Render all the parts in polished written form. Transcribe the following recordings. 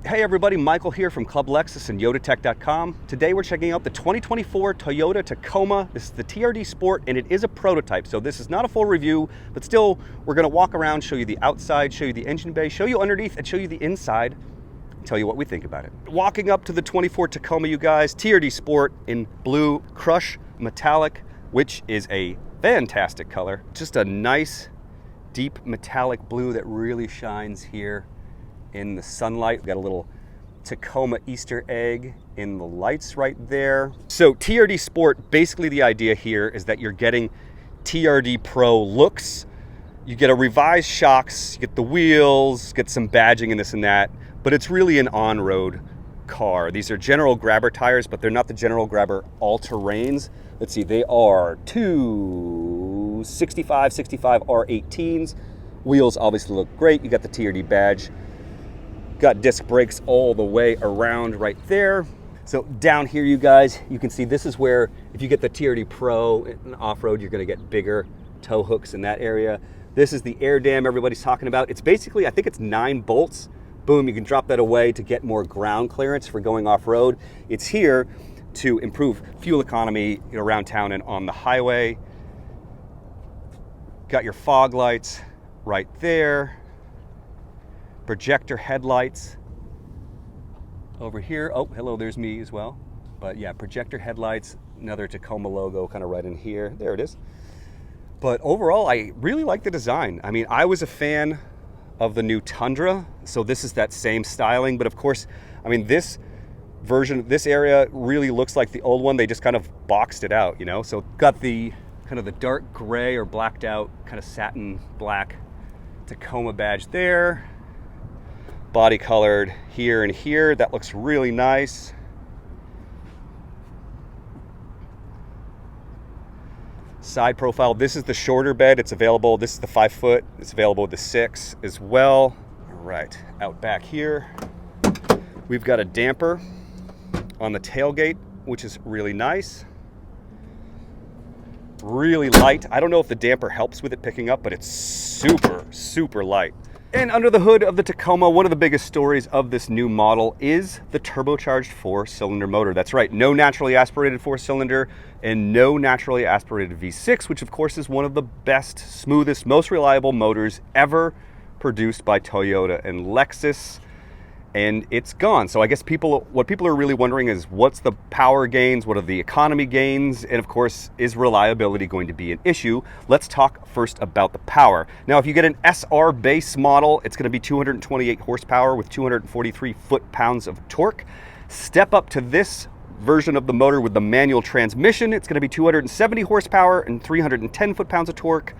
Hey everybody, Michael here from Club Lexus and YodaTech.com. Today we're checking out the 2024 Toyota Tacoma. This is the TRD Sport and it is a prototype, so this is not a full review, but still we're going to walk around, show you the outside, show you the engine bay, show you underneath, and show you the inside, and tell you what we think about it. Walking up to the 24 Tacoma, you guys, TRD Sport in blue crush metallic, which is a fantastic color. Just a nice deep metallic blue that really shines here in the sunlight. We've got a little Tacoma Easter egg in the lights right there. So TRD Sport, basically the idea here is that you're getting TRD Pro looks. You get a revised shocks, you get the wheels, get some badging and this and that, but it's really an on-road car. These are General Grabber tires, but they're not the General Grabber all-terrains. Let's see, they are two 65 R18s. Wheels obviously look great. You got the TRD badge. Got disc brakes all the way around right there. So down here, you guys, you can see this is where, if you get the TRD Pro in off-road, you're gonna get bigger tow hooks in that area. This is the air dam everybody's talking about. It's basically, I think it's 9 bolts. Boom, you can drop that away to get more ground clearance for going off-road. It's here to improve fuel economy around town and on the highway. Got your fog lights right there. Projector headlights over here. Oh, hello, there's me as well. But yeah, projector headlights, another Tacoma logo kind of right in here. There it is. But overall, I really like the design. I mean, I was a fan of the new Tundra, so this is that same styling. But of course, I mean, this version, this area really looks like the old one. They just kind of boxed it out, you know? So got the kind of the dark gray or blacked out kind of satin black Tacoma badge there. Body colored here and here. That looks really nice. Side profile. This is the shorter bed. It's available. This is the 5 foot. It's available with the 6 as well. All right, out back here, we've got a damper on the tailgate, which is really nice. Really light. I don't know if the damper helps with it picking up, but it's super, super light. And under the hood of the Tacoma, one of the biggest stories of this new model is the turbocharged 4-cylinder motor. That's right, no naturally aspirated 4-cylinder and no naturally aspirated V6, which of course is one of the best, smoothest, most reliable motors ever produced by Toyota and Lexus. And it's gone. So I guess what people are really wondering is, what's the power gains? What are the economy gains? And of course, is reliability going to be an issue? Let's talk first about the power. Now, if you get an SR base model, it's going to be 228 horsepower with 243 foot-pounds of torque. Step up to this version of the motor with the manual transmission, it's going to be 270 horsepower and 310 foot-pounds of torque.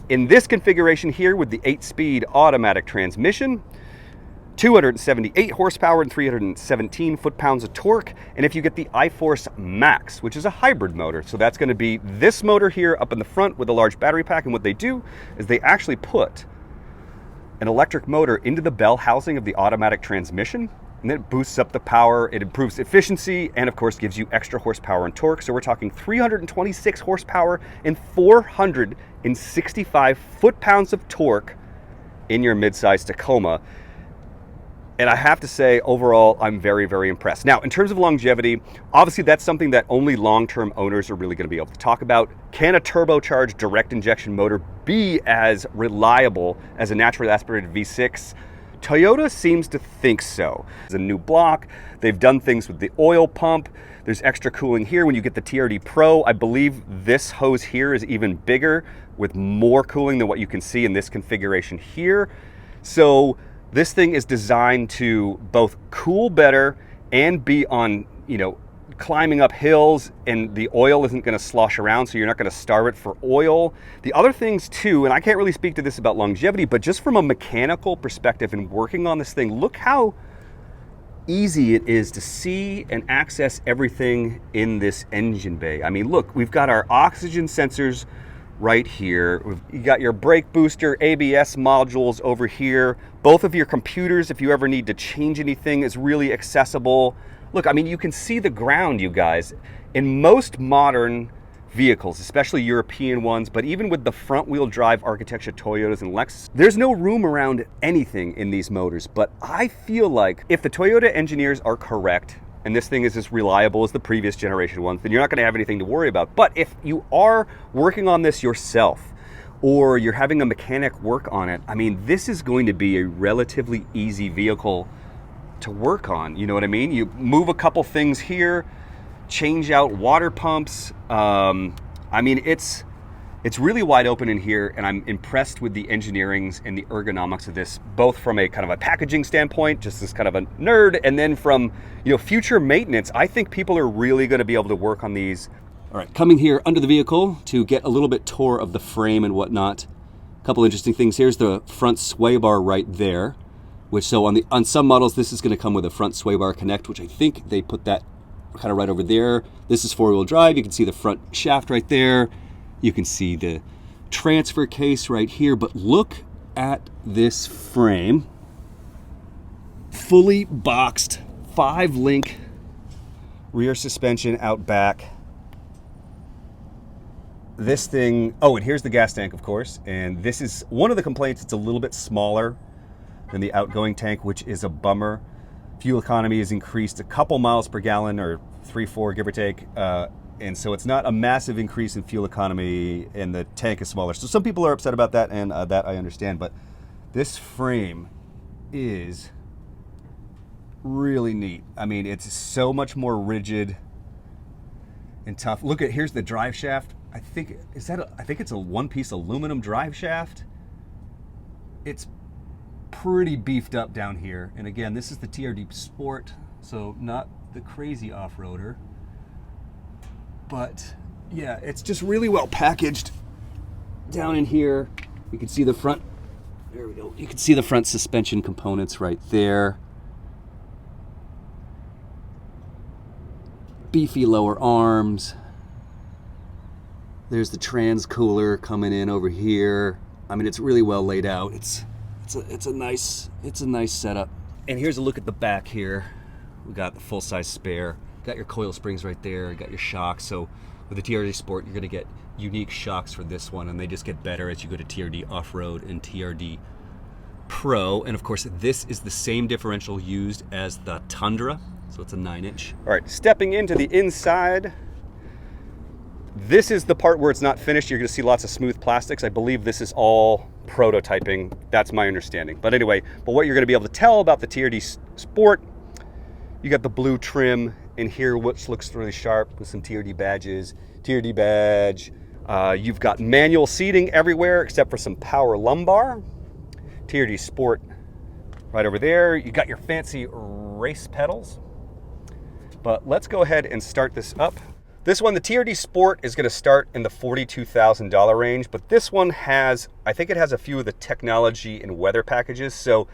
In this configuration here with the 8-speed automatic transmission, 278 horsepower and 317 foot-pounds of torque. And if you get the iForce Max, which is a hybrid motor, so that's going to be this motor here up in the front with a large battery pack. And what they do is they actually put an electric motor into the bell housing of the automatic transmission, and then it boosts up the power, it improves efficiency, and of course gives you extra horsepower and torque. So we're talking 326 horsepower and 465 foot-pounds of torque in your midsize Tacoma. And I have to say, overall, I'm very, very impressed. Now, in terms of longevity, obviously that's something that only long-term owners are really going to be able to talk about. Can a turbocharged direct injection motor be as reliable as a naturally aspirated V6? Toyota seems to think so. It's a new block. They've done things with the oil pump. There's extra cooling here. When you get the TRD Pro, I believe this hose here is even bigger with more cooling than what you can see in this configuration here. So this thing is designed to both cool better and be on, climbing up hills, and the oil isn't going to slosh around, so you're not going to starve it for oil. The other things too, and I can't really speak to this about longevity, but just from a mechanical perspective and working on this thing, look how easy it is to see and access everything in this engine bay. I mean, look, we've got our oxygen sensors right here. You got your brake booster, ABS modules over here. Both of your computers, if you ever need to change anything, is really accessible. Look, I mean, you can see the ground, you guys. In most modern vehicles, especially European ones, but even with the front wheel drive architecture Toyotas and Lexus, there's no room around anything in these motors. But I feel like if the Toyota engineers are correct, and this thing is as reliable as the previous generation ones, then you're not going to have anything to worry about. But if you are working on this yourself, or you're having a mechanic work on it, I mean, this is going to be a relatively easy vehicle to work on. You know what I mean? You move a couple things here, change out water pumps. I mean, it's really wide open in here, and I'm impressed with the engineerings and the ergonomics of this, both from a kind of a packaging standpoint, just as kind of a nerd, and then from, you know, future maintenance. I think people are really going to be able to work on these. All right, coming here under the vehicle to get a little bit tour of the frame and whatnot. A couple interesting things. Here's the front sway bar right there, which, so on some models, this is going to come with a front sway bar connect, which I think they put that kind of right over there. This is four-wheel drive. You can see the front shaft right there. You can see the transfer case right here, but look at this frame. Fully boxed, 5-link rear suspension out back. This thing, oh, and here's the gas tank, of course, and this is one of the complaints. It's a little bit smaller than the outgoing tank, which is a bummer. Fuel economy has increased a couple miles per gallon, or 3-4 give or take, and so it's not a massive increase in fuel economy, and the tank is smaller. So some people are upset about that, and that I understand, but this frame is really neat. I mean, it's so much more rigid and tough. Look at, here's the drive shaft. I think it's a one-piece aluminum drive shaft. It's pretty beefed up down here. And again, this is the TRD Sport, so not the crazy off-roader. But yeah, it's just really well packaged down in here. You can see the front, there we go. You can see the front suspension components right there. Beefy lower arms. There's the trans cooler coming in over here. I mean, it's really well laid out. It's a nice setup. And here's a look at the back here. We got the full-size spare. Got your coil springs right there. Got your shocks. So with the TRD Sport, you're going to get unique shocks for this one, and they just get better as you go to TRD Off-Road and TRD Pro. And of course, this is the same differential used as the Tundra, so it's a 9-inch. All right, stepping into the inside. This is the part where it's not finished. You're going to see lots of smooth plastics. I believe this is all prototyping. That's my understanding. But anyway, what you're going to be able to tell about the TRD Sport, you got the blue trim in here, which looks really sharp with some TRD badges. TRD badge. You've got manual seating everywhere except for some power lumbar. TRD Sport right over there. You got your fancy race pedals. But let's go ahead and start this up. This one, the TRD Sport, is going to start in the $42,000 range, but this one has, I think it has a few of the technology and weather packages. So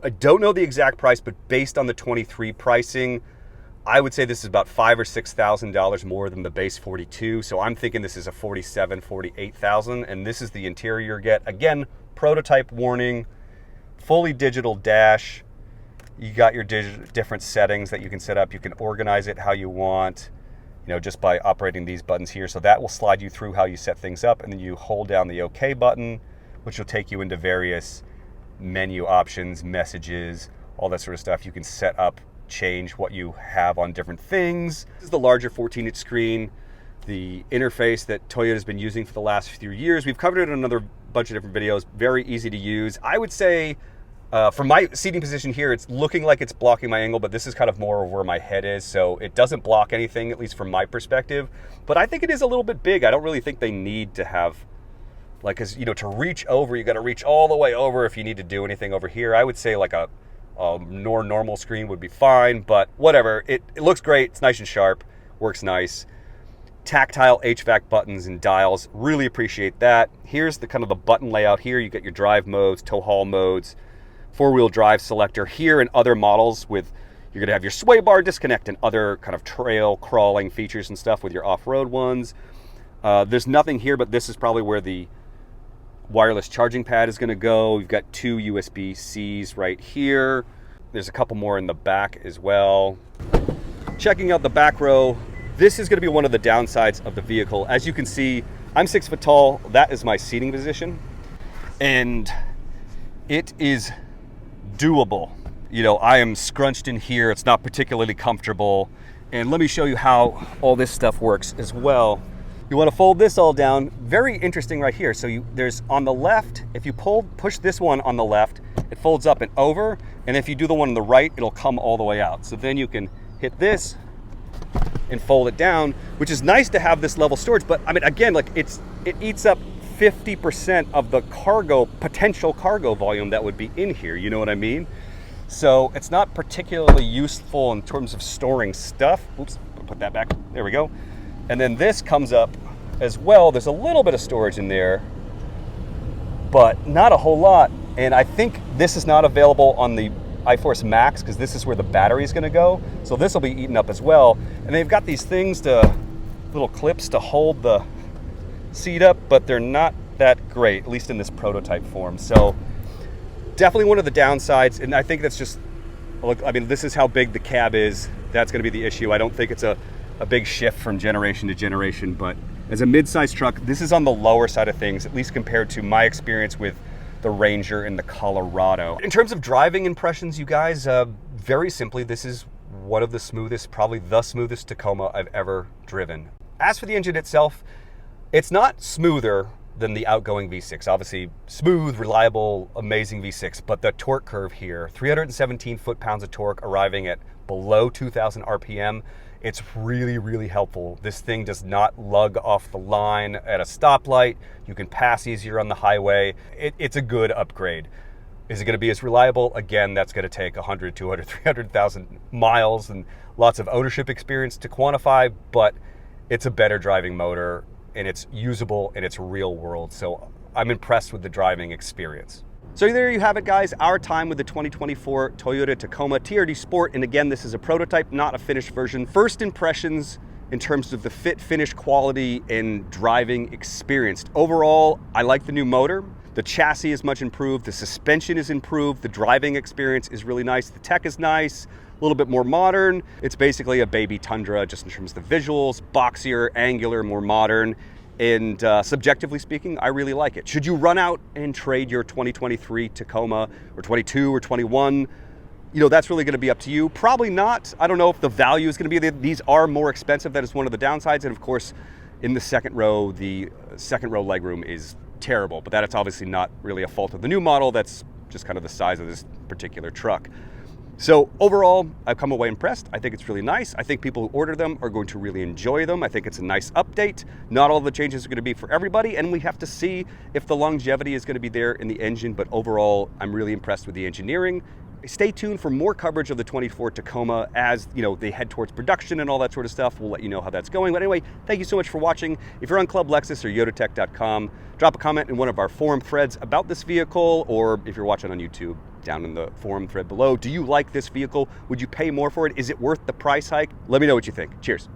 I don't know the exact price, but based on the 23 pricing, I would say this is about $5,000 or $6,000 more than the base 42. So I'm thinking this is a $47,000, $48,000, and this is the interior you get. Again, prototype warning, fully digital dash. You got your different settings that you can set up. You can organize it how you want, you know, just by operating these buttons here. So that will slide you through how you set things up, and then you hold down the OK button, which will take you into various menu options, messages, all that sort of stuff. You can set up, change what you have on different things. This is the larger 14-inch screen, the interface that Toyota's been using for the last few years. We've covered it in another bunch of different videos. Very easy to use. I would say, from my seating position here, it's looking like it's blocking my angle, but this is kind of more of where my head is, so it doesn't block anything, at least from my perspective. But I think it is a little bit big. I don't really think they need to have, like, cause, you know, to reach over, you got to reach all the way over if you need to do anything over here. I would say like a more normal screen would be fine, but whatever. It looks great. It's nice and sharp. Works nice. Tactile HVAC buttons and dials. Really appreciate that. Here's the kind of the button layout here. You get your drive modes, tow haul modes, four-wheel drive selector here, and other models with, you're gonna have your sway bar disconnect and other kind of trail crawling features and stuff with your off-road ones. There's nothing here, but this is probably where the wireless charging pad is gonna go. We've got 2 USB-Cs right here. There's a couple more in the back as well. Checking out the back row, This is going to be one of the downsides of the vehicle. As you can see, I'm 6 foot tall. That is my seating position. And it is doable. You know, I am scrunched in here. It's not particularly comfortable. And let me show you how all this stuff works as well. You want to fold this all down. Very interesting right here. So there's on the left, if you push this one on the left, it folds up and over. And if you do the one on the right, it'll come all the way out. So then you can hit this and fold it down, which is nice to have this level storage. But I mean, again, like it eats up 50% of the potential cargo volume that would be in here. You know what I mean? So it's not particularly useful in terms of storing stuff. Oops, I'll put that back. There we go. And then this comes up as well. There's a little bit of storage in there, but not a whole lot. And I think this is not available on the iForce Max because this is where the battery is going to go. So this will be eaten up as well. And they've got these things little clips to hold the seat up, but they're not that great, at least in this prototype form. So definitely one of the downsides. And I think that's just, look, I mean, this is how big the cab is. That's going to be the issue. I don't think it's a big shift from generation to generation, but as a mid-sized truck, this is on the lower side of things, at least compared to my experience with the Ranger and the Colorado. In terms of driving impressions, you guys, very simply, this is one of the smoothest, probably the smoothest Tacoma I've ever driven. As for the engine itself, it's not smoother than the outgoing V6. Obviously, smooth, reliable, amazing V6, but the torque curve here, 317 foot-pounds of torque arriving at below 2,000 RPM, it's really, really helpful. This thing does not lug off the line at a stoplight. You can pass easier on the highway. It's a good upgrade. Is it going to be as reliable? Again, that's going to take 100, 200, 300,000 miles and lots of ownership experience to quantify, but it's a better driving motor and it's usable and it's real world. So I'm impressed with the driving experience. So there you have it, guys, our time with the 2024 Toyota Tacoma TRD Sport. And again, this is a prototype, not a finished version. First impressions in terms of the fit, finish, quality, and driving experience. Overall, I like the new motor. The chassis is much improved. The suspension is improved. The driving experience is really nice. The tech is nice, a little bit more modern. It's basically a baby Tundra just in terms of the visuals, boxier, angular, more modern. And subjectively speaking, I really like it. Should you run out and trade your 2023 Tacoma or 22 or 21? You know, that's really gonna be up to you. Probably not. I don't know if the value is gonna be there. These are more expensive. That is one of the downsides. And of course, in the second row legroom is terrible, but that is obviously not really a fault of the new model. That's just kind of the size of this particular truck. So overall, I've come away impressed. I think it's really nice. I think people who order them are going to really enjoy them. I think it's a nice update. Not all the changes are going to be for everybody, and we have to see if the longevity is going to be there in the engine, but overall, I'm really impressed with the engineering. Stay tuned for more coverage of the 24 Tacoma as they head towards production and all that sort of stuff. We'll let you know how that's going. But anyway, thank you so much for watching. If you're on Club Lexus or yodatech.com, drop a comment in one of our forum threads about this vehicle, or if you're watching on YouTube, down in the forum thread below. Do you like this vehicle? Would you pay more for it? Is it worth the price hike? Let me know what you think. Cheers.